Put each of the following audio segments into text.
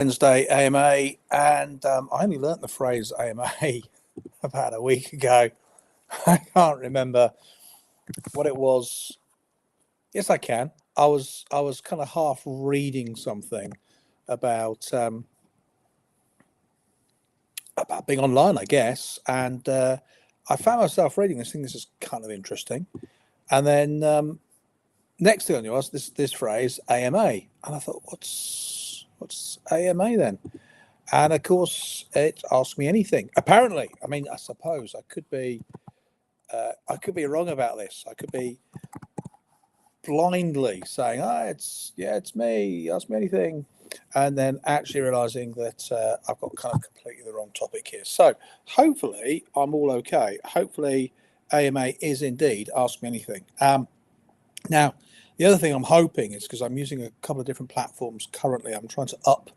Wednesday AMA, and I only learnt the phrase AMA about a week ago. I can't remember what it was. Yes, I can. I was kind of half reading something about being online, I guess, and I found myself reading this thing. This is kind of interesting, and then next thing I knew was this phrase AMA, and I thought, what's AMA then? And of course, it asked me anything. Apparently, I mean, I suppose I could be wrong about this. I could be blindly saying, it's me. Ask me anything," and then actually realizing that I've got kind of completely the wrong topic here. So hopefully, I'm all okay. Hopefully, AMA is indeed ask me anything. Now, the other thing I'm hoping is, because I'm using a couple of different platforms currently, I'm trying to up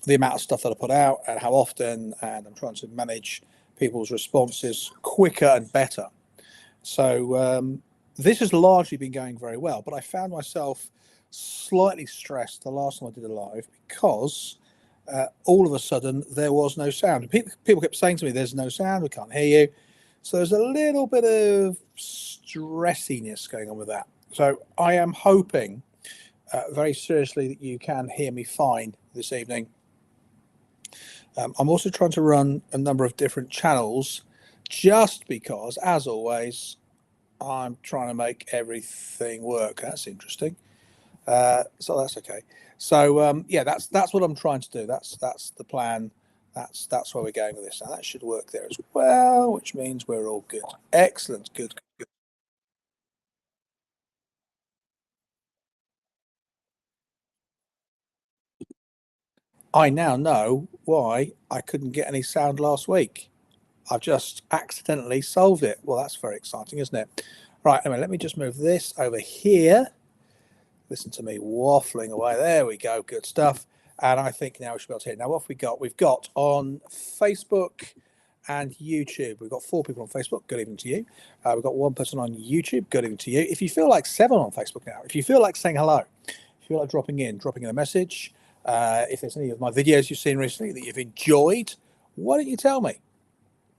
the amount of stuff that I put out and how often, and I'm trying to manage people's responses quicker and better. So this has largely been going very well, but I found myself slightly stressed the last time I did a live because all of a sudden there was no sound. People kept saying to me, "There's no sound, we can't hear you." So there's a little bit of stressiness going on with that. So I am hoping very seriously that you can hear me fine this evening. I'm also trying to run a number of different channels just because, as always, I'm trying to make everything work. That's interesting. So that's okay. So yeah, that's what I'm trying to do. That's the plan. That's where we're going with this. And that should work there as well, which means we're all good. Excellent. Good. I now know why I couldn't get any sound last week. I've just accidentally solved it. Well, that's very exciting, isn't it? Right, anyway, let me just move this over here. Listen to me waffling away. There we go. Good stuff. And I think now we should be able to hear. Now, what have we got? We've got on Facebook and YouTube. We've got 4 people on Facebook. Good evening to you. We've got 1 person on YouTube. Good evening to you. If you feel like 7 on Facebook now, if you feel like saying hello, if you feel like dropping in a message, if there's any of my videos you've seen recently that you've enjoyed, why don't you tell me?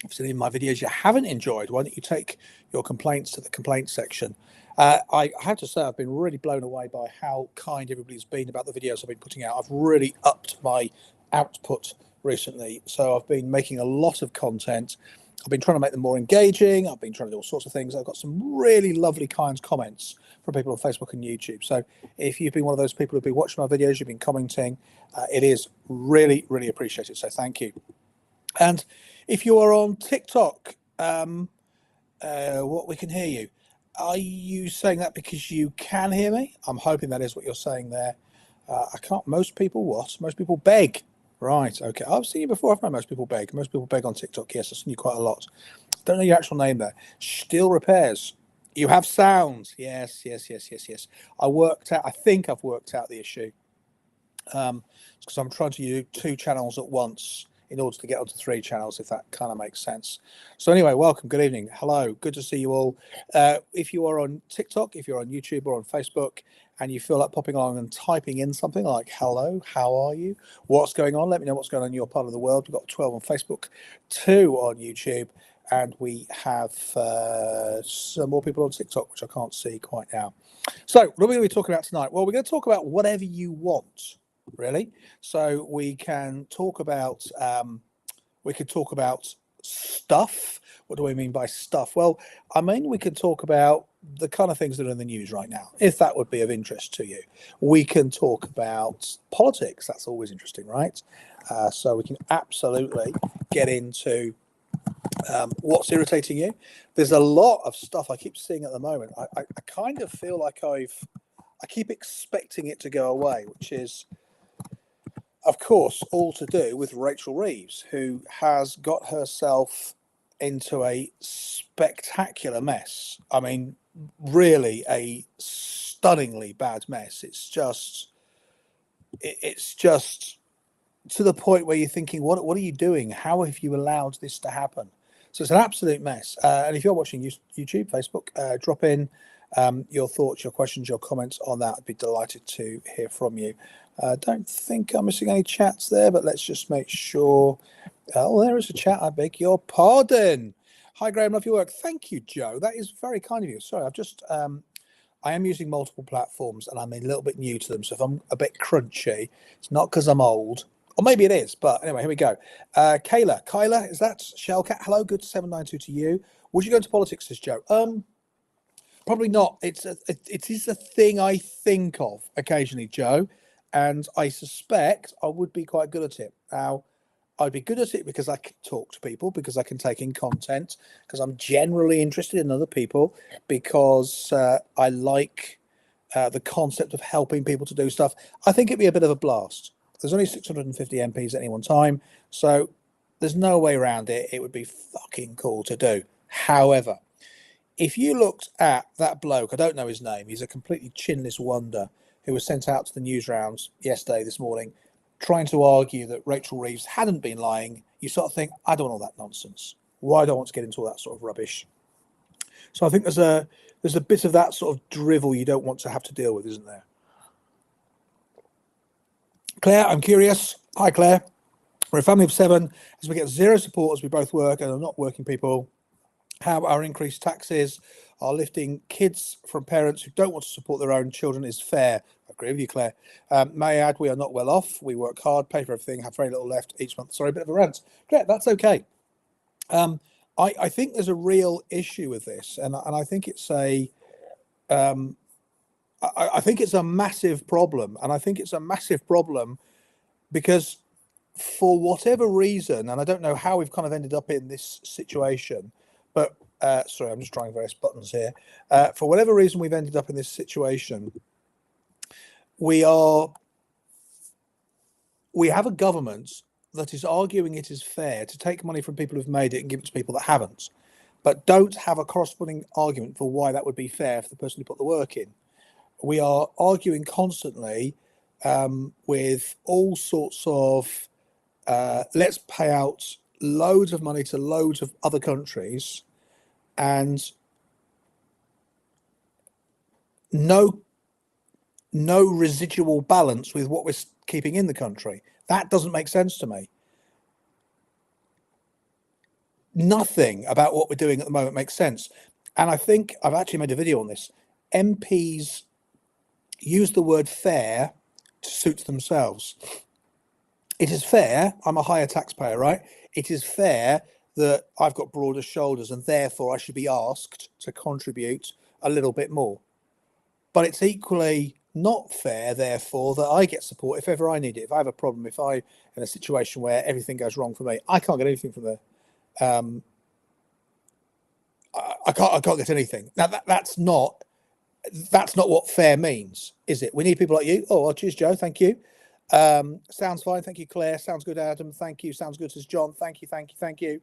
If there's any of my videos you haven't enjoyed, why don't you take your complaints to the complaints section? I have to say I've been really blown away by how kind everybody's been about the videos I've been putting out. I've really upped my output recently, so I've been making a lot of content. I've been trying to make them more engaging. I've been trying to do all sorts of things. I've got some really lovely kind comments from people on Facebook and YouTube. So if you've been one of those people who've been watching my videos, you've been commenting, it is really, really appreciated. So thank you. And if you are on TikTok, what we can hear you. Are you saying that because you can hear me? I'm hoping that is what you're saying there. I can't. Most people what? Most people beg. Right. Okay. I've seen you before. I've known most people beg. Most people beg on TikTok. Yes, I've seen you quite a lot. Don't know your actual name there. Steel Repairs. You have sound. Yes. I think I've worked out the issue. Because I'm trying to use 2 channels at once in order to get onto 3 channels, if that kind of makes sense. So anyway, welcome, good evening, hello, good to see you all. If you are on TikTok, if you're on YouTube or on Facebook, and you feel like popping along and typing in something like, hello, how are you? What's going on? Let me know what's going on in your part of the world. We've got 12 on Facebook, 2 on YouTube, and we have some more people on TikTok, which I can't see quite now. So what are we going to be talking about tonight? Well, we're going to talk about whatever you want, really. So we can talk about stuff. What do I mean by stuff? Well, I mean, we can talk about the kind of things that are in the news right now, if that would be of interest to you. We can talk about politics. That's always interesting, right? So we can absolutely get into what's irritating you. There's a lot of stuff I keep seeing at the moment. I kind of feel like I keep expecting it to go away, which is, of course, all to do with Rachel Reeves, who has got herself into a spectacular mess. I mean, really a stunningly bad mess. It's just to the point where you're thinking, what are you doing? How have you allowed this to happen? So it's an absolute mess. And if you're watching YouTube, Facebook, drop in your thoughts, your questions, your comments on that. I'd be delighted to hear from you. Don't think I'm missing any chats there, but let's just make sure. Oh, there is a chat. I beg your pardon. Hi, Graham. Love your work. Thank you, Joe. That is very kind of you. Sorry, I've just. I am using multiple platforms, and I'm a little bit new to them. So if I'm a bit crunchy, it's not because I'm old, or maybe it is. But anyway, here we go. Kyla, is that Shellcat? Hello, good 792 to you. Would you go into politics, says Joe? Probably not. It is a thing I think of occasionally, Joe, and I suspect I would be quite good at it. Now, I'd be good at it because I can talk to people, because I can take in content, because I'm generally interested in other people, because I like the concept of helping people to do stuff. I think it'd be a bit of a blast. There's only 650 MPs at any one time, so there's no way around it. It would be fucking cool to do. However, if you looked at that bloke, I don't know his name, he's a completely chinless wonder who was sent out to the news rounds this morning, trying to argue that Rachel Reeves hadn't been lying, you sort of think, I don't want all that nonsense. Why do I want to get into all that sort of rubbish? So I think there's a bit of that sort of drivel you don't want to have to deal with, isn't there? Claire, I'm curious. Hi, Claire. We're a family of 7. As we get 0 support as we both work and are not working people, how our increased taxes are lifting kids from parents who don't want to support their own children is fair. I agree with you, Claire. May I add, we are not well off. We work hard, pay for everything, have very little left each month. Sorry, a bit of a rant. Claire, that's okay. I think there's a real issue with this, and I think it's I think it's a massive problem, and I think it's a massive problem because for whatever reason, and I don't know how we've kind of ended up in this situation, but sorry, I'm just trying various buttons here. For whatever reason, we've ended up in this situation. We have a government that is arguing it is fair to take money from people who've made it and give it to people that haven't, but don't have a corresponding argument for why that would be fair for the person who put the work in. We are arguing constantly with all sorts of let's pay out loads of money to loads of other countries and no residual balance with what we're keeping in the country. That doesn't make sense to me. Nothing about what we're doing at the moment makes sense. And I think I've actually made a video on this. MPs use the word fair to suit themselves. It is fair. I'm a higher taxpayer, right? It is fair that I've got broader shoulders and therefore I should be asked to contribute a little bit more. But it's equally not fair, therefore, that I get support if ever I need it. If I have a problem, if I'm in a situation where everything goes wrong for me, I can't get anything from the I can't get anything. Now that's not what fair means, is it? We need people like you. Oh, well, cheers, Joe. Thank you. Sounds fine. Thank you, Claire. Sounds good, Adam. Thank you. Sounds good, says John. Thank you.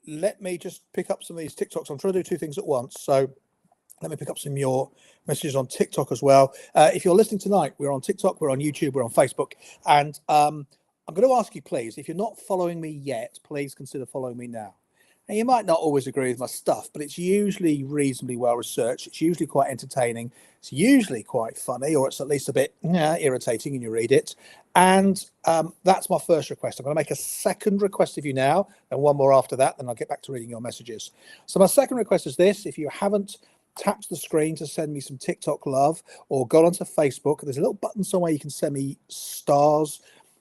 Let me just pick up some of these TikToks. I'm trying to do 2 things at once. So let me pick up some of your messages on TikTok as well. If you're listening tonight, we're on TikTok, we're on YouTube, we're on Facebook. And I'm going to ask you, please, if you're not following me yet, please consider following me now. Now, you might not always agree with my stuff, but it's usually reasonably well researched. It's usually quite entertaining. It's usually quite funny, or it's at least a bit irritating when you read it. And that's my first request. I'm going to make a second request of you now, and one more after that, then I'll get back to reading your messages. So my second request is this. If you haven't tapped the screen to send me some TikTok love or go onto Facebook, there's a little button somewhere you can send me stars.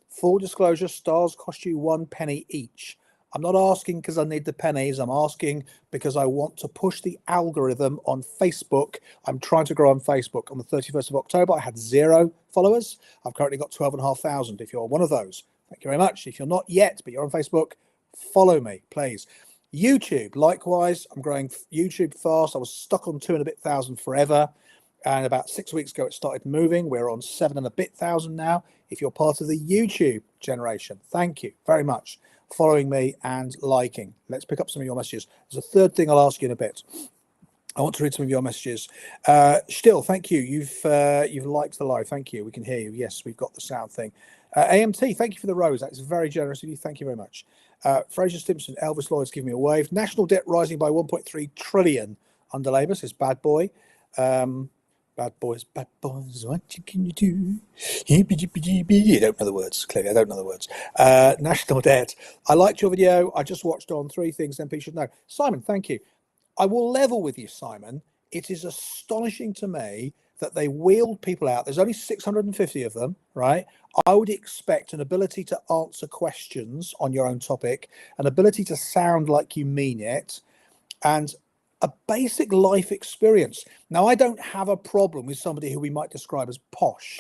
Full disclosure, stars cost you 1 penny each. I'm not asking because I need the pennies. I'm asking because I want to push the algorithm on Facebook. I'm trying to grow on Facebook. On the 31st of October, I had 0 followers. I've currently got 12,500. If you're one of those, thank you very much. If you're not yet, but you're on Facebook, follow me, please. YouTube, likewise, I'm growing YouTube fast. I was stuck on 2 and a bit thousand forever. And about 6 weeks ago, it started moving. We're on 7 and a bit thousand now. If you're part of the YouTube generation, thank you very much. Following me and liking. Let's pick up some of your messages. There's a third thing I'll ask you in a bit. I want to read some of your messages. Still, thank you. You've liked the live. Thank you. We can hear you. Yes, we've got the sound thing. AMT, thank you for the rose. That's very generous of you. Thank you very much. Fraser Stimson, Elvis Lloyd's giving me a wave. National debt rising by 1.3 trillion under Labour, says Bad Boy. Bad boys, what can you do? You don't know the words, clearly. I don't know the words. National Debt. I liked your video. I just watched on 3 things MP should know. Simon, thank you. I will level with you, Simon. It is astonishing to me that they wheeled people out. There's only 650 of them, right? I would expect an ability to answer questions on your own topic, an ability to sound like you mean it, and a basic life experience. Now, I don't have a problem with somebody who we might describe as posh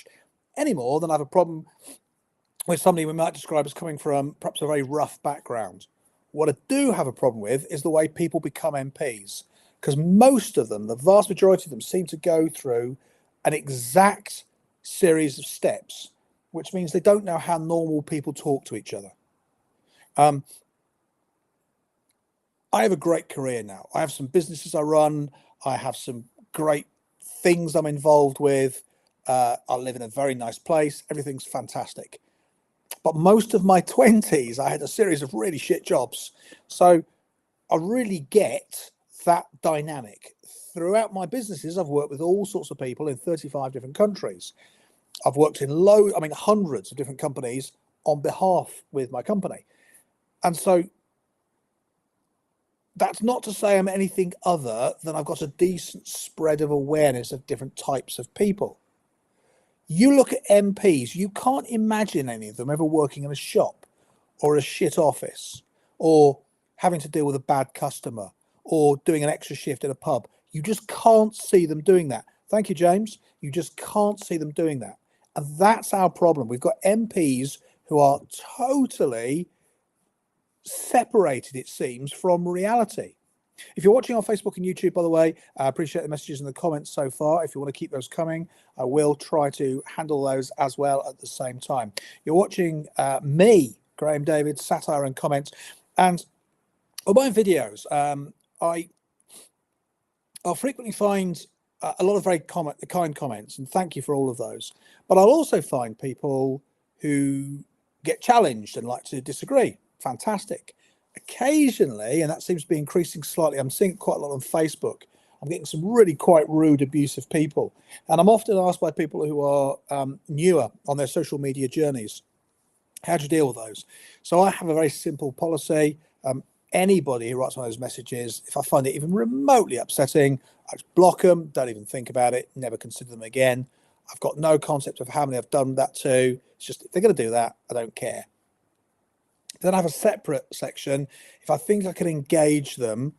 any more than I have a problem with somebody we might describe as coming from perhaps a very rough background. What I do have a problem with is the way people become MPs, because most of them, the vast majority of them, seem to go through an exact series of steps, which means they don't know how normal people talk to each other. I have a great career now. I have some businesses I run. I have some great things I'm involved with. I live in a very nice place. Everything's fantastic. But most of my 20s, I had a series of really shit jobs. So I really get that dynamic. Throughout my businesses, I've worked with all sorts of people in 35 different countries. I've worked in hundreds of different companies on behalf with my company. And so that's not to say I'm anything other than I've got a decent spread of awareness of different types of people. You look at MPs, you can't imagine any of them ever working in a shop or a shit office or having to deal with a bad customer or doing an extra shift in a pub. You just can't see them doing that. Thank you, James. You just can't see them doing that. And that's our problem. We've got MPs who are totally separated, it seems, from reality. If you're watching on Facebook and YouTube, by the way, I appreciate the messages in the comments so far. If you want to keep those coming, I will try to handle those as well at the same time. You're watching me, Graham David, satire and comments. And on my videos, I'll frequently find a lot of very kind comments, and thank you for all of those. But I'll also find people who get challenged and like to disagree. Fantastic. Occasionally, and that seems to be increasing slightly, I'm seeing it quite a lot on Facebook. I'm getting some really quite rude, abusive people. And I'm often asked by people who are newer on their social media journeys, how do you deal with those? So I have a very simple policy. Anybody who writes one of those messages, if I find it even remotely upsetting, I just block them, don't even think about it, never consider them again. I've got no concept of how many I've done that to. It's just, if they're going to do that, I don't care. Then I have a separate section. If I think I can engage them,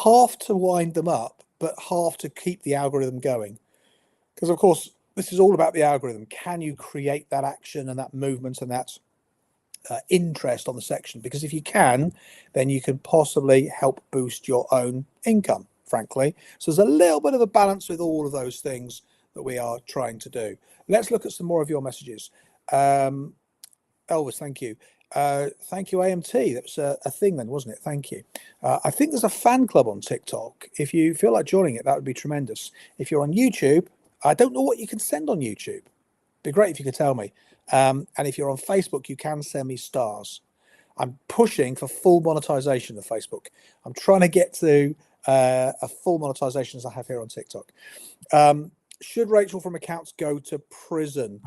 half to wind them up, but half to keep the algorithm going. Because, of course, this is all about the algorithm. Can you create that action and that movement and that interest on the section? Because if you can, then you can possibly help boost your own income, frankly. So there's a little bit of a balance with all of those things that we are trying to do. Let's look at some more of your messages. Elvis, thank you. Thank you, AMT. That was a thing then, wasn't it? Thank you. I think there's a fan club on TikTok. If you feel like joining it, that would be tremendous. If you're on YouTube, I don't know what you can send on YouTube. It'd be great if you could tell me. And if you're on Facebook, you can send me stars. I'm pushing for full monetization of Facebook. I'm trying to get to a full monetization as I have here on TikTok. Should Rachel from accounts go to prison?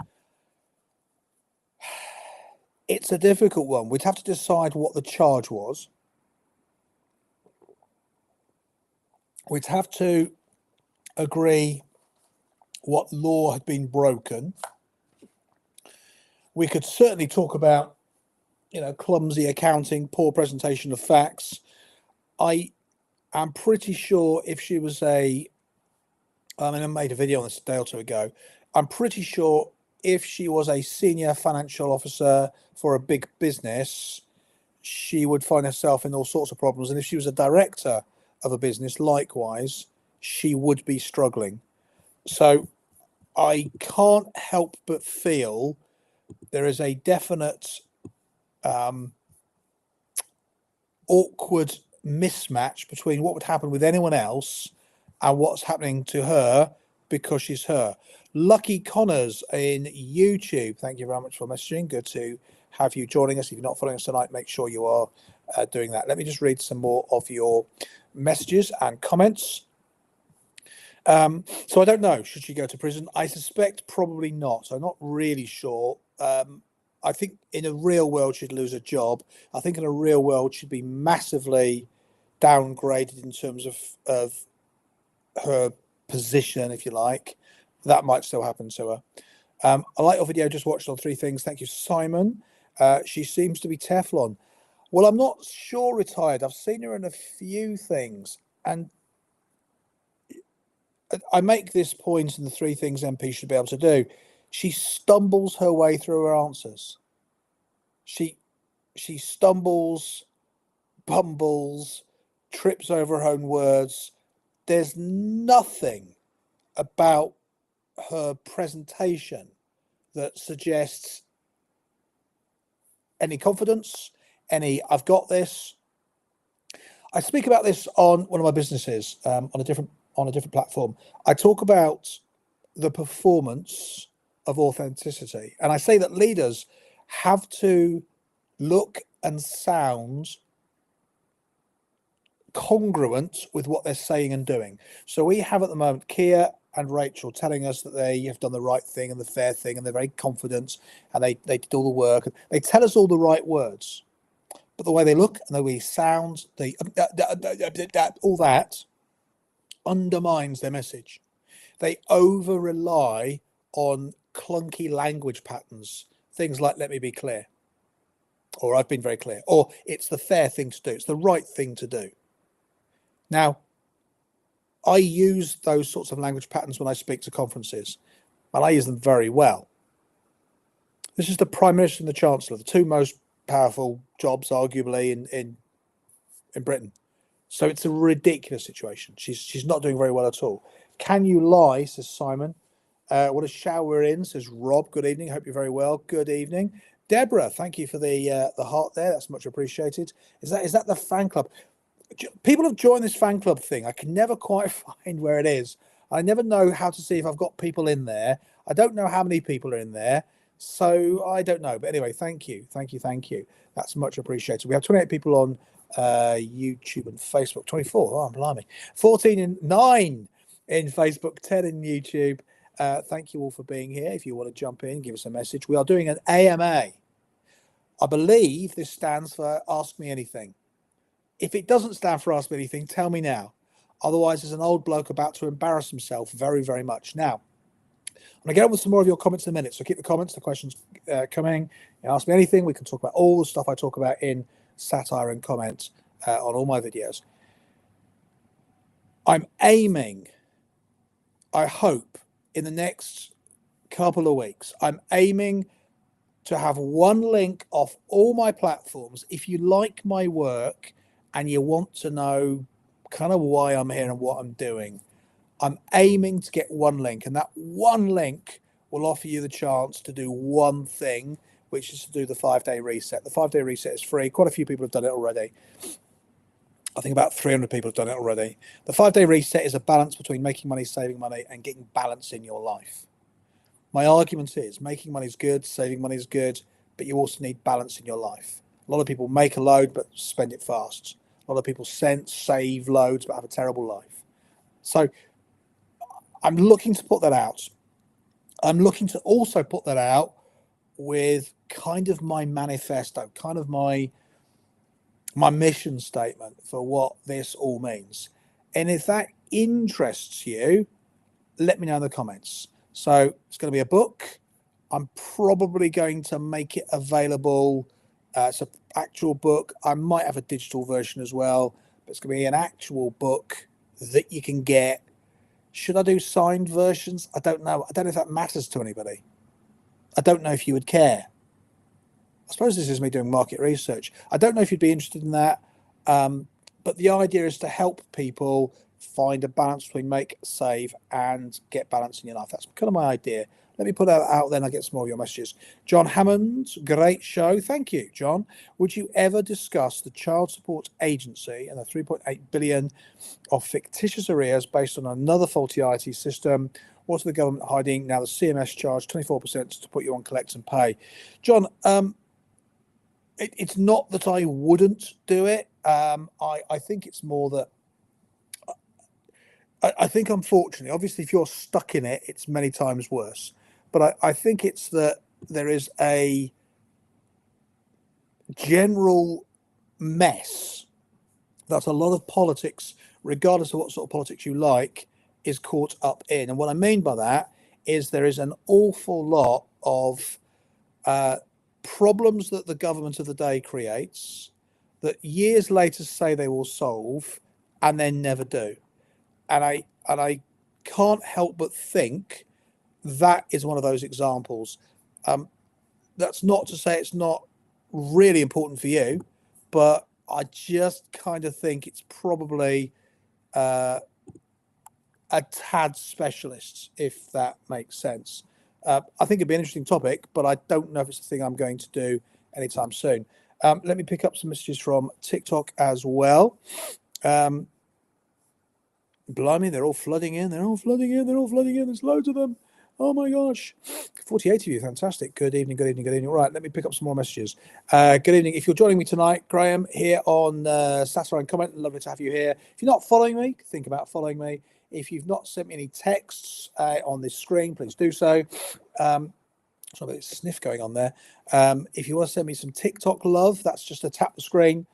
It's a difficult one. We'd have to decide what the charge was. We'd have to agree what law had been broken. We could certainly talk about, clumsy accounting, poor presentation of facts. I am pretty sure if she was I made a video on this a day or two ago. I'm pretty sure if she was a senior financial officer for a big business, she would find herself in all sorts of problems. And if she was a director of a business, likewise, she would be struggling. So I can't help but feel there is a definite awkward mismatch between what would happen with anyone else and what's happening to her because she's her. Lucky Connors in YouTube, thank you very much for messaging. Good to have you joining us. If you're not following us tonight, make sure you are doing that. Let me just read some more of your messages and comments. So I don't know. Should she go to prison? I suspect probably not. I'm not really sure. I think in a real world she'd lose a job. I think in a real world she'd be massively downgraded in terms of her position, if you like. That might still happen to her. I like your video just watched on three things. Thank you, Simon. She seems to be Teflon. Well, I'm not sure retired. I've seen her in a few things, and I make this point in the three things MP should be able to do. She stumbles her way through her answers. She stumbles, bumbles, trips over her own words. There's nothing about her presentation that suggests any confidence, any I've got this. I speak about this on one of my businesses on a different platform. I talk about the performance of authenticity, and I say that leaders have to look and sound congruent with what they're saying and doing. So we have at the moment Kia and Rachel telling us that they have done the right thing and the fair thing, and they're very confident, and they did all the work. They tell us all the right words, but the way they look and the way they sound, all that undermines their message. They over rely on clunky language patterns, things like "let me be clear," or "I've been very clear," or "it's the fair thing to do, it's the right thing to do." Now, I use those sorts of language patterns when I speak to conferences, and I use them very well. This is the Prime Minister and the Chancellor, the two most powerful jobs, arguably, in Britain. So it's a ridiculous situation. She's not doing very well at all. Can you lie, says Simon. What a shower we're in, says Rob. Good evening. Hope you're very well. Good evening. Deborah, thank you for the heart there. That's much appreciated. Is that the fan club? People have joined this fan club thing. I can never quite find where it is. I never know how to see if I've got people in there. I don't know how many people are in there. So I don't know. But anyway, thank you. That's much appreciated. We have 28 people on YouTube and Facebook. 24. Oh, blimey. 14 and 9 in Facebook, 10 in YouTube. Thank you all for being here. If you want to jump in, give us a message. We are doing an AMA. I believe this stands for Ask Me Anything. If it doesn't stand for Ask Me Anything, tell me now. Otherwise, there's an old bloke about to embarrass himself very, very much. Now, I'm going to get on with some more of your comments in a minute. So keep the comments, the questions coming. Ask me anything. We can talk about all the stuff I talk about in satire and comments on all my videos. I'm aiming, I hope, in the next couple of weeks, I'm aiming to have one link off all my platforms. If you like my work and you want to know kind of why I'm here and what I'm doing, I'm aiming to get one link, and that one link will offer you the chance to do one thing, which is to do the 5-day reset. The 5-day reset is free. Quite a few people have done it already. I think about 300 people have done it already. The 5-day reset is a balance between making money, saving money, and getting balance in your life. My argument is making money is good, saving money is good, but you also need balance in your life. A lot of people make a load but spend it fast. A lot of people save loads but have a terrible life. So I'm looking to put that out. I'm looking to also put that out with kind of my manifesto, kind of my mission statement for what this all means. And if that interests you, let me know in the comments. So it's going to be a book. I'm probably going to make it available. It's an actual book. I might have a digital version as well, but it's going to be an actual book that you can get. Should I do signed versions? I don't know. I don't know if that matters to anybody. I don't know if you would care. I suppose this is me doing market research. I don't know if you'd be interested in that. But the idea is to help people find a balance between make, save, and get balance in your life. That's kind of my idea. Let me put that out, then I'll get some more of your messages. John Hammond, great show. Thank you, John. Would you ever discuss the Child Support Agency and the 3.8 billion of fictitious arrears based on another faulty IT system? What's the government hiding? Now the CMS charged 24% to put you on collect and pay. John, it's not that I wouldn't do it. I think it's more that I think, unfortunately, obviously, if you're stuck in it, it's many times worse. But I think it's that there is a general mess that a lot of politics, regardless of what sort of politics you like, is caught up in. And what I mean by that is there is an awful lot of problems that the government of the day creates that years later say they will solve and then never do. And I can't help but think that is one of those examples. That's not to say it's not really important for you, but I just kind of think it's probably a tad specialist, if that makes sense. I think it'd be an interesting topic, but I don't know if it's the thing I'm going to do anytime soon. Let me pick up some messages from TikTok as well. Blimey, they're all flooding in. There's loads of them. Oh my gosh. 48 of you. Fantastic. Good evening. Right, let me pick up some more messages. Good evening. If you're joining me tonight, Graham here on Satire and Comment. Lovely to have you here. If you're not following me, think about following me. If you've not sent me any texts on this screen, please do so. Sorry about this sniff going on there. If you want to send me some TikTok love, that's just to tap the screen.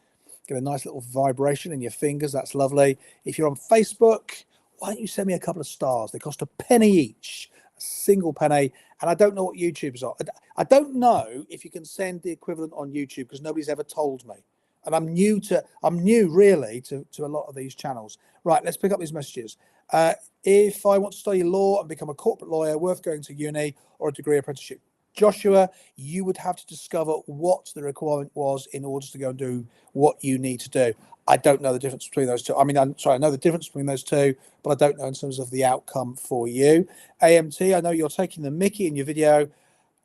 Get a nice little vibration in your fingers. That's lovely. If you're on Facebook, why don't you send me a couple of stars? They cost a penny each, a single penny. And I don't know what YouTube's on. I don't know if you can send the equivalent on YouTube because nobody's ever told me. And I'm new really to a lot of these channels. Right, let's pick up these messages. If I want to study law and become a corporate lawyer, worth going to uni or a degree apprenticeship. Joshua, you would have to discover what the requirement was in order to go and do what you need to do. I don't know the difference between those two. I mean, I know the difference between those two, but I don't know in terms of the outcome for you. AMT, I know you're taking the mickey in your video.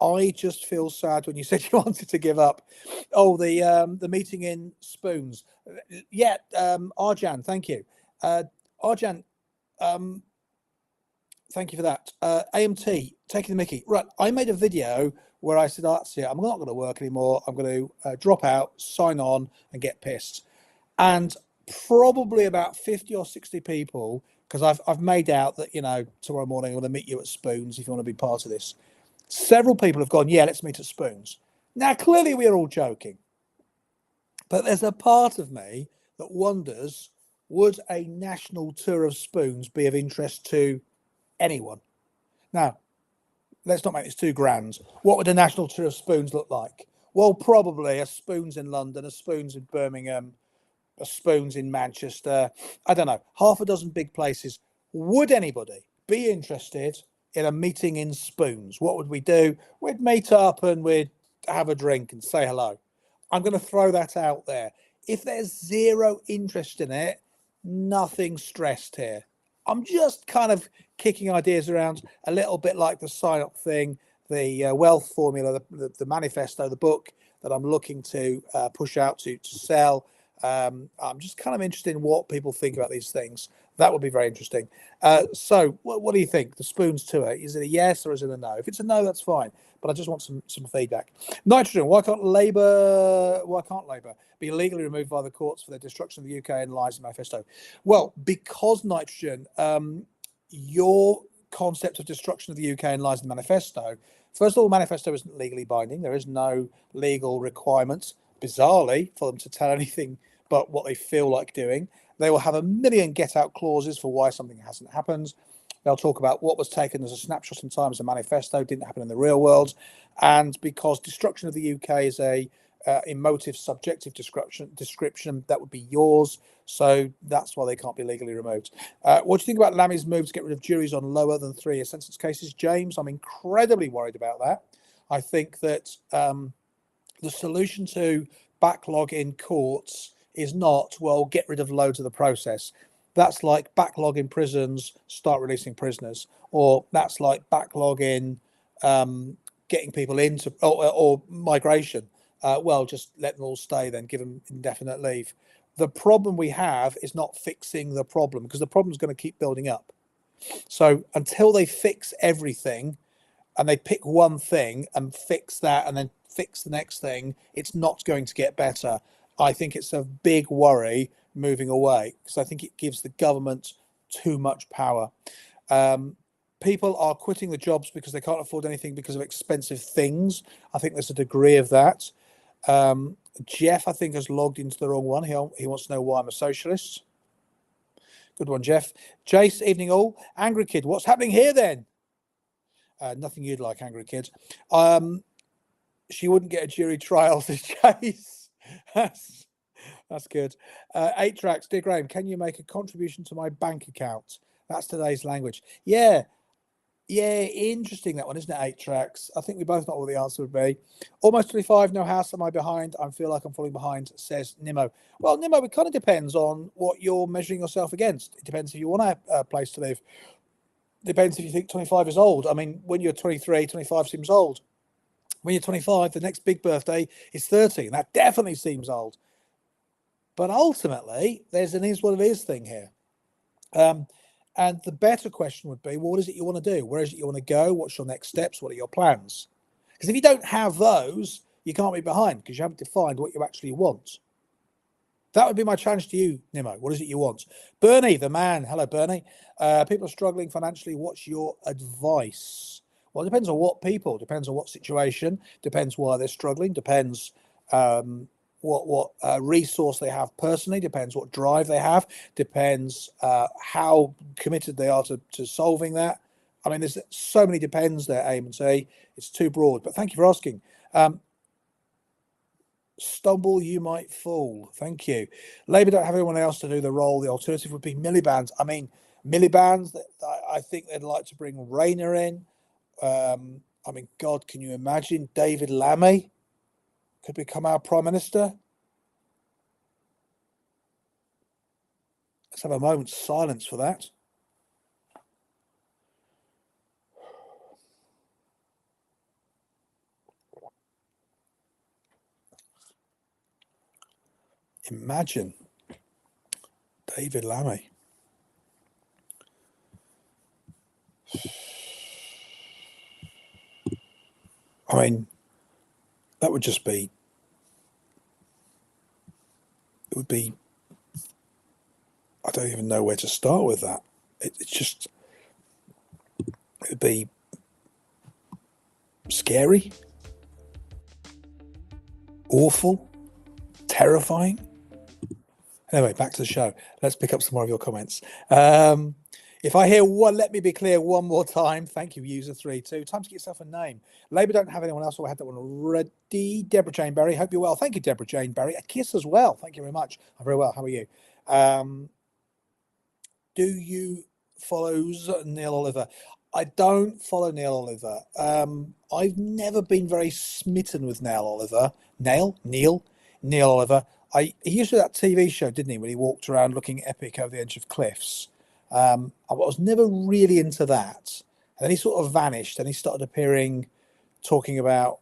I just feel sad when you said you wanted to give up. Oh, the meeting in Spoons. Yeah, Arjan, thank you. Arjan, thank you for that. AMT, taking the mickey. Right, I made a video where I said, that's it, I'm not going to work anymore. I'm going to drop out, sign on, and get pissed. And probably about 50 or 60 people, because I've made out that, tomorrow morning I'm going to meet you at Spoons if you want to be part of this. Several people have gone, yeah, let's meet at Spoons. Now, clearly we're all joking. But there's a part of me that wonders, would a national tour of Spoons be of interest to anyone? Now, let's not make this too grand. What would a national tour of Spoons look like? Well, probably a Spoons in London, a Spoons in Birmingham, a Spoons in Manchester. I don't know, half a dozen big places. Would anybody be interested in a meeting in Spoons? What would we do? We'd meet up and we'd have a drink and say hello. I'm going to throw that out there. If there's zero interest in it, nothing stressed here. I'm just kind of kicking ideas around a little bit like the sign-up thing, the wealth formula, the manifesto, the book that I'm looking to push out to sell. I'm just kind of interested in what people think about these things. That would be very interesting. So what do you think? The Spoons tour, is it a yes or is it a no? If it's a no, that's fine. But I just want some feedback. Nitrogen, why can't Labour be legally removed by the courts for their destruction of the UK and lies in manifesto? Well, because Nitrogen, your concept of destruction of the UK and lies in the manifesto, first of all, manifesto isn't legally binding. There is no legal requirement, bizarrely, for them to tell anything but what they feel like doing. They will have a million get-out clauses for why something hasn't happened. They'll talk about what was taken as a snapshot in time as a manifesto, didn't happen in the real world. And because destruction of the UK is a emotive, subjective description, that would be yours. So that's why they can't be legally removed. What do you think about Lammy's move to get rid of juries on lower than 3-year sentence cases? James, I'm incredibly worried about that. I think that the solution to backlog in courts is not, well, get rid of loads of the process. That's like backlog in prisons, start releasing prisoners. Or that's like backlog in getting people into, or migration. Well, just let them all stay then, give them indefinite leave. The problem we have is not fixing the problem, because the problem is going to keep building up. So until they fix everything and they pick one thing and fix that and then fix the next thing, it's not going to get better. I think it's a big worry moving away, because I think it gives the government too much power. People are quitting the jobs because they can't afford anything because of expensive things. I think there's a degree of that. Jeff, I think, has logged into the wrong one. He wants to know why I'm a socialist. Good one, Jeff. Jace, evening all. Angry Kid, what's happening here then? Nothing you'd like, Angry Kid. She wouldn't get a jury trial to Chase. That's good. 8 tracks. Dear Graham, can you make a contribution to my bank account? That's today's language. Yeah, interesting that one, isn't it? 8 tracks. I think we both know what the answer would be. Almost 25, no house. Am I behind? I feel like I'm falling behind, says Nimmo. Well, Nimmo, it kind of depends on what you're measuring yourself against. It depends if you want a place to live. Depends if you think 25 is old. I mean, when you're 23, 25 seems old. When you're 25, the next big birthday is 30. And that definitely seems old. But ultimately, there's an is what it is thing here. And the better question would be, well, what is it you want to do? Where is it you want to go? What's your next steps? What are your plans? Because if you don't have those, you can't be behind because you haven't defined what you actually want. That would be my challenge to you, Nimmo. What is it you want? Bernie, the man. Hello, Bernie. People are struggling financially. What's your advice? Well, it depends on what people, depends on what situation, depends why they're struggling, depends what resource they have personally, depends what drive they have, depends how committed they are to solving that. I mean, there's so many depends there, Aim and say it's too broad, but thank you for asking. Stumble, you might fall. Thank you. Labour don't have anyone else to do the role. The alternative would be Miliband's. I mean, Miliband's, I think they'd like to bring Rayner in. I mean, God, can you imagine David Lammy could become our Prime Minister? Let's have a moment's silence for that. Imagine David Lammy. I mean, that would just be, it would be, I don't even know where to start with that. It's just, it'd be scary, awful, terrifying. Anyway, back to the show. Let's pick up some more of your comments. If I hear one, let me be clear one more time. Thank you, user32. Time to get yourself a name. Labour don't have anyone else, so I had that one already. Deborah Jane Berry, hope you're well. Thank you, Deborah Jane Berry. A kiss as well. Thank you very much. I'm very well. How are you? Do you follow Neil Oliver? I don't follow Neil Oliver. I've never been very smitten with Neil Oliver. Neil Oliver. He used to do that TV show, didn't he, when he walked around looking epic over the edge of cliffs. I was never really into that. And then he sort of vanished and he started appearing, talking about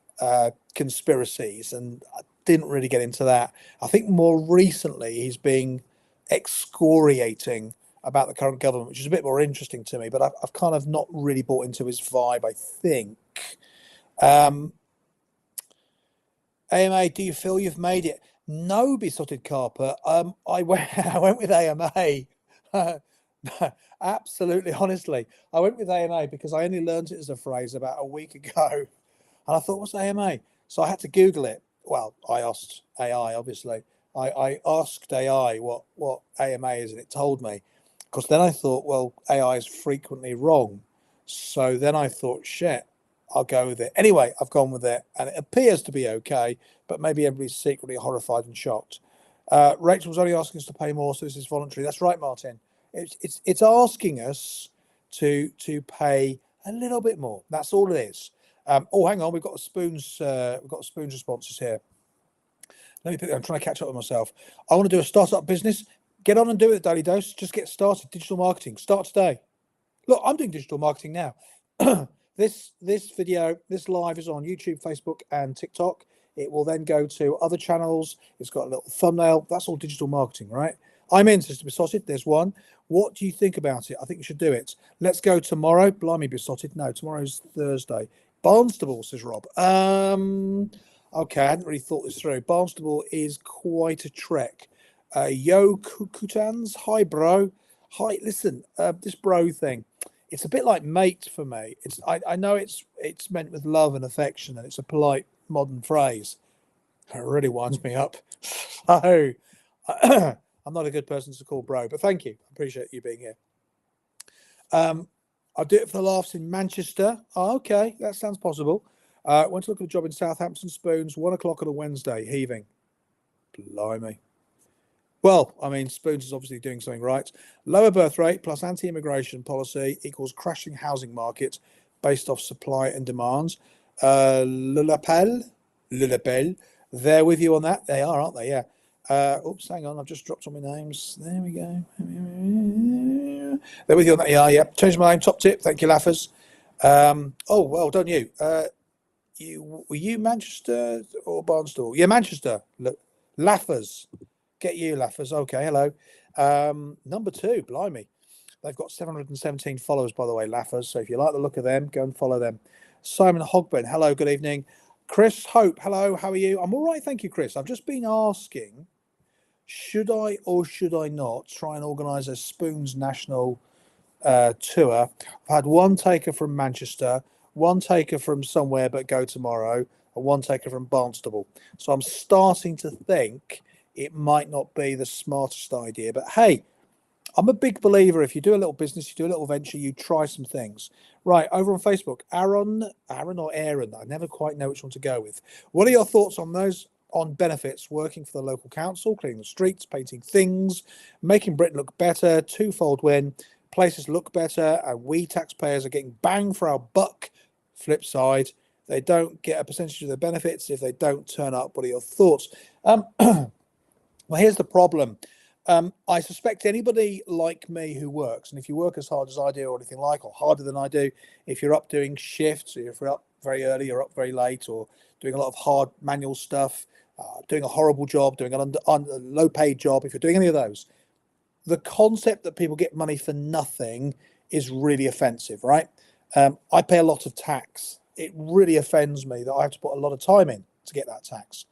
conspiracies, and I didn't really get into that. I think more recently he's been excoriating about the current government, which is a bit more interesting to me, but I've kind of not really bought into his vibe, I think. AMA, do you feel you've made it? No, Besotted Carper. I went with AMA. Absolutely, honestly. I went with AMA because I only learned it as a phrase about a week ago. And I thought, what's AMA? So I had to Google it. Well, I asked AI, obviously. I asked AI what AMA is, and it told me. Because then I thought, well, AI is frequently wrong. So then I thought, shit, I'll go with it. Anyway, I've gone with it, and it appears to be okay, but maybe everybody's secretly horrified and shocked. Rachel's only asking us to pay more, so this is voluntary. That's right, Martin. It's asking us to pay a little bit more. That's all it is. Oh, hang on, we've got Spoon's responses here. Let me pick. I'm trying to catch up with myself. I want to do a startup business. Get on and do it, Daily Dose. Just get started. Digital marketing. Start today. Look, I'm doing digital marketing now. This video, this live is on YouTube, Facebook, and TikTok. It will then go to other channels. It's got a little thumbnail. That's all digital marketing, right? I'm in, Sister Besotted. There's one. What do you think about it? I think you should do it. Let's go tomorrow. Blimey, Besotted. No, tomorrow's Thursday. Barnstable, says Rob. Okay, I hadn't really thought this through. Barnstable is quite a trek. Yo Kutans, hi bro. Hi, listen, this bro thing, it's a bit like mate for me. I know it's meant with love and affection, and it's a polite modern phrase. It really winds me up. So I'm not a good person to call bro, but thank you. I appreciate you being here. I'll do it for the laughs in Manchester. Oh, okay, that sounds possible. Went to look at a job in Southampton Spoons, 1 o'clock on a Wednesday, heaving. Blimey. Well, I mean, Spoons is obviously doing something right. Lower birth rate plus anti-immigration policy equals crashing housing market based off supply and demand. Le Lapel, they're with you on that. They are, aren't they? Yeah. Oops, hang on. I've just dropped all my names. There we go. They're with you on that. Yeah. Change my name. Top tip. Thank you, Laffers. Oh, well done, you. Were you Manchester or Barnstable? Yeah, Manchester. Look, Laffers. Get you, Laffers. Okay, hello. Number 2, blimey. They've got 717 followers, by the way, Laffers. So if you like the look of them, go and follow them. Simon Hogburn, hello, good evening. Chris Hope, hello, how are you? I'm all right, thank you, Chris. I've just been asking, should I or should I not try and organise a Spoons National tour? I've had one taker from Manchester, one taker from somewhere but go tomorrow, and one taker from Barnstable. So I'm starting to think it might not be the smartest idea, but hey, I'm a big believer. If you do a little business, you do a little venture, you try some things. Right, over on Facebook, Aaron or Aaron, I never quite know which one to go with. What are your thoughts on those on benefits working for the local council, cleaning the streets, painting things, making Britain look better, twofold win, places look better, and we taxpayers are getting bang for our buck. Flip side, they don't get a percentage of the benefits if they don't turn up. What are your thoughts? Well, here's the problem. I suspect anybody like me who works, and if you work as hard as I do or anything like, or harder than I do, if you're up doing shifts, or if you're up very early or up very late, or doing a lot of hard manual stuff, doing a horrible job, doing a low paid job, if you're doing any of those, the concept that people get money for nothing is really offensive, right? I pay a lot of tax. It really offends me that I have to put a lot of time in to get that tax.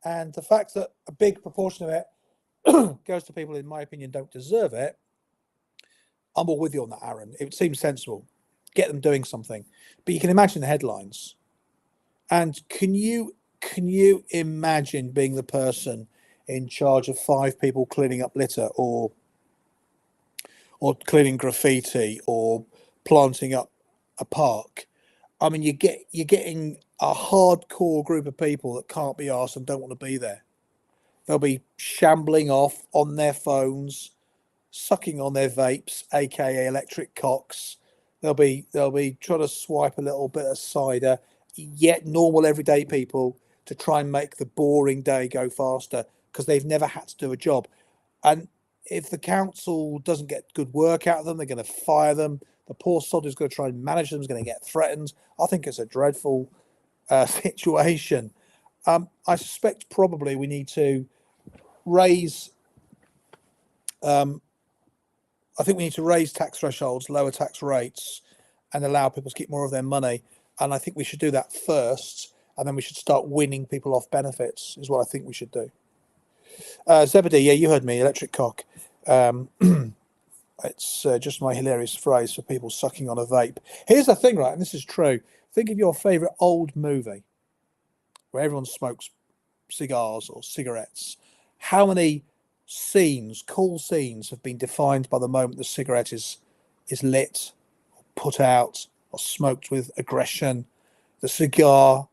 And the fact that a big proportion of it goes to people, in my opinion, don't deserve it, I'm all with you on that, Aaron. It seems sensible. Get them doing something. But you can imagine the headlines. And can you imagine being the person in charge of 5 people cleaning up litter, or cleaning graffiti, or planting up a park? I mean, you're getting a hardcore group of people that can't be arsed and don't want to be there. They'll be shambling off on their phones, sucking on their vapes, aka electric cocks. They'll be trying to swipe a little bit of cider, yet normal everyday people, to try and make the boring day go faster because they've never had to do a job. And if the council doesn't get good work out of them, they're going to fire them. The poor sod who's going to try and manage them is going to get threatened. I think it's a dreadful situation. I suspect probably we need to raise. I think we need to raise tax thresholds, lower tax rates, and allow people to keep more of their money. And I think we should do that first, and then we should start winning people off benefits, is what I think we should do. Zebedee, yeah, you heard me, electric cock. It's just my hilarious phrase for people sucking on a vape. Here's the thing, right, and this is true. Think of your favourite old movie where everyone smokes cigars or cigarettes. How many cool scenes have been defined by the moment the cigarette is lit, or put out, or smoked with aggression? The cigar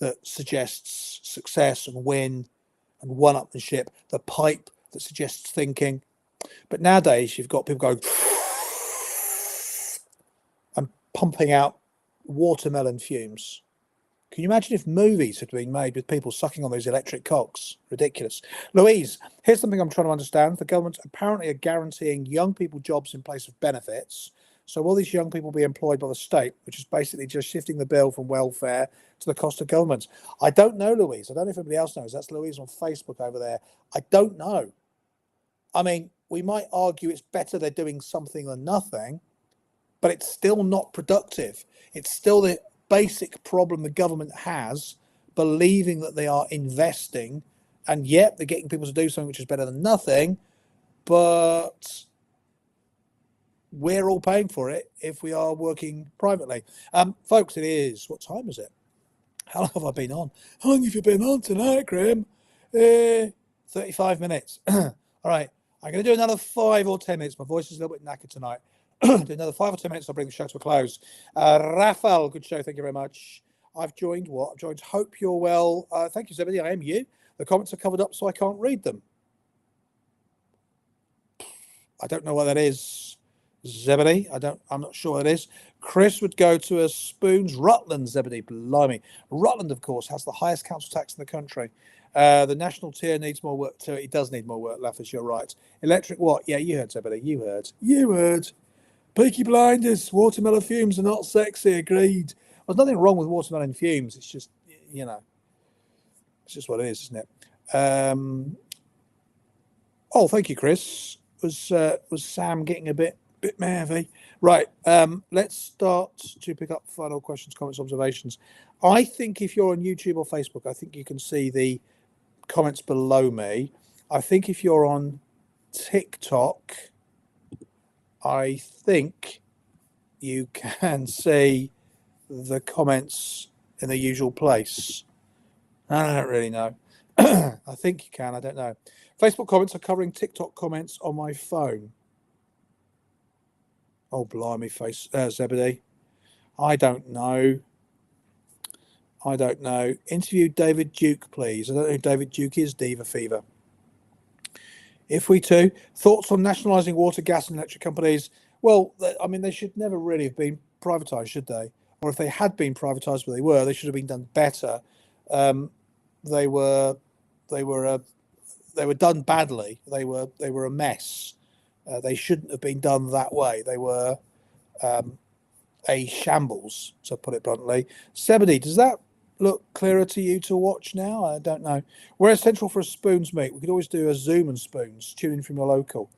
that suggests success and win and one-upmanship, the pipe that suggests thinking. But nowadays you've got people going and pumping out watermelon fumes. Can you imagine if movies had been made with people sucking on those electric cocks? Ridiculous. Louise, here's something I'm trying to understand. The government apparently are guaranteeing young people jobs in place of benefits. So will these young people be employed by the state, which is basically just shifting the bill from welfare to the cost of government? I don't know, Louise. I don't know if anybody else knows. That's Louise on Facebook over there. I don't know. I mean, we might argue it's better they're doing something than nothing, but it's still not productive. It's still the basic problem the government has, believing that they are investing, and yet they're getting people to do something which is better than nothing, but we're all paying for it if we are working privately. Folks, it is, what time is it? How long have I been on? How long have you been on tonight, Graham? 35 minutes. All right. I'm going to do another 5 or 10 minutes. My voice is a little bit knackered tonight. Do another 5 or 10 minutes. I'll bring the show to a close. Raphael, good show. Thank you very much. I've joined what? I've joined Hope You're Well. Thank you, Zebedee. I am you. The comments are covered up, so I can't read them. I don't know what that is, Zebedee. I'm not sure what it is. Chris would go to a Spoons. Rutland, Zebedee. Blimey. Rutland, of course, has the highest council tax in the country. The national tier needs more work too. It does need more work, Laffers, you're right. Electric what? Yeah, you heard, Zebedee. You heard. Peaky Blinders. Watermelon fumes are not sexy. Agreed. There's nothing wrong with watermelon fumes. It's just, it's just what it is, isn't it? Thank you, Chris. Was Sam getting a bit mervy? Right. Let's start to pick up final questions, comments, observations. I think if you're on YouTube or Facebook, I think you can see the comments below me. I think if you're on TikTok, I think you can see the comments in the usual place. I don't really know. I think you can. I don't know. Facebook comments are covering TikTok comments on my phone. Oh, blimey, Zebedee. I don't know. Interview David Duke, please. I don't know who David Duke is, Diva Fever. If we too, thoughts on nationalising water, gas and electric companies? Well, I mean, they should never really have been privatised, should they? Or if they had been privatised, but they should have been done better. They were done badly. They were a mess. They shouldn't have been done that way. They were a shambles, to put it bluntly. Zebedee, does that look clearer to you to watch now? I don't know. We're essential for a Spoons meet. We could always do a Zoom and Spoons. Tune in from your local.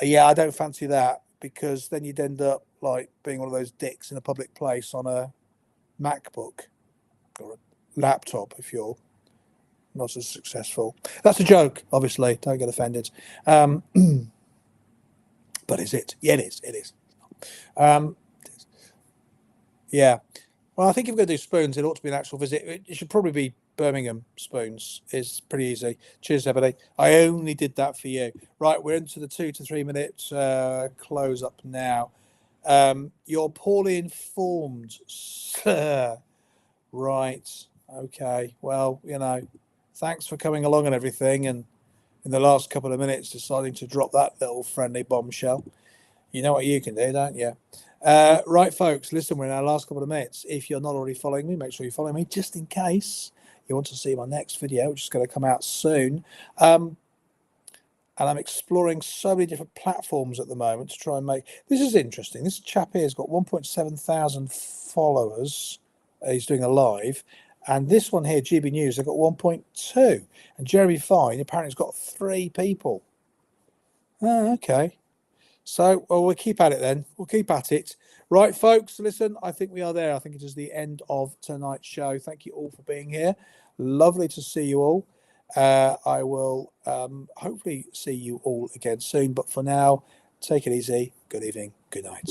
Yeah, I don't fancy that, because then you'd end up like being one of those dicks in a public place on a MacBook or a laptop if you're not as successful. That's a joke, obviously. Don't get offended. But is it? Yeah, it is. Yeah. Well, I think if we're going to do Spoons, it ought to be an actual visit. It should probably be Birmingham Spoons. It's pretty easy. Cheers, everybody. I only did that for you. Right, we're into the 2 to 3 minute close up now. You're poorly informed, sir. Right. Okay. Well, thanks for coming along and everything. And in the last couple of minutes, deciding to drop that little friendly bombshell. You know what you can do, don't you? Right, folks, listen, we're in our last couple of minutes. If you're not already following me, make sure you follow me, just in case you want to see my next video, which is going to come out soon. And I'm exploring so many different platforms at the moment to try and make... This is interesting. This chap here has got 1.7 thousand followers. He's doing a live. And this one here, GB News, they've got 1.2. And Jeremy Fine apparently has got 3 people. Oh, okay. So, well, we'll keep at it then. We'll keep at it. Right, folks, listen, I think we are there. I think it is the end of tonight's show. Thank you all for being here. Lovely to see you all. I will hopefully see you all again soon. But for now, take it easy. Good evening. Good night.